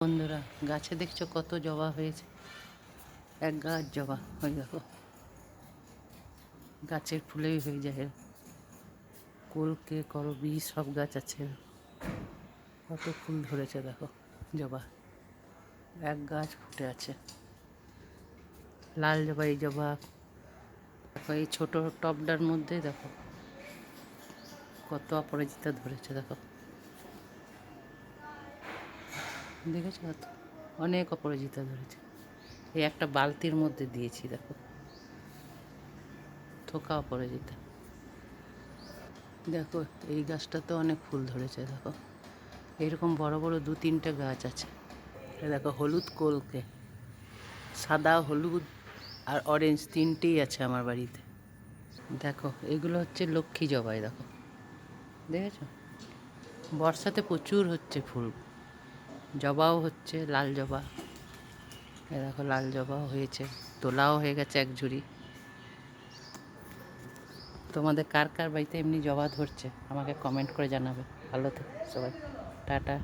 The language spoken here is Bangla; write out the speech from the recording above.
বন্ধুরা, গাছে দেখছো কত জবা হয়েছে। এক গাছ জবা, ওই দেখো গাছের ফুলেই হয়ে যায়। কলকে করবী সব গাছ আছে, কত ফুল ধরেছে দেখো। জবা এক গাছ ফুটে আছে, লাল জবা। এই জবা দেখো, এই ছোট টবটার মধ্যে দেখো কত অপরাজিতা ধরেছে দেখো, দেখেছো কত অনেক অপরাজিতা ধরেছে। এই একটা বালতির মধ্যে দিয়েছি দেখো, থোকা অপরাজিতা। দেখো এই গাছটা তো অনেক ফুল ধরেছে দেখো, এরকম বড় বড় 2-3টে গাছ আছে। দেখো হলুদ কলকে, সাদা হলুদ আর অরেঞ্জ তিনটেই আছে আমার বাড়িতে। দেখো এগুলো হচ্ছে লক্ষ্মী জবাই দেখো, দেখেছো বর্ষাতে প্রচুর হচ্ছে ফুল। জবাও হচ্ছে, লাল জবা। এ দেখো লাল জবাও হয়েছে, তোলাও হয়ে গেছে এক ঝুড়ি। তোমাদের কার কার বাড়িতে এমনি জবা ধরছে আমাকে কমেন্ট করে জানাবে। ভালো থেকো সবাই, টাটা।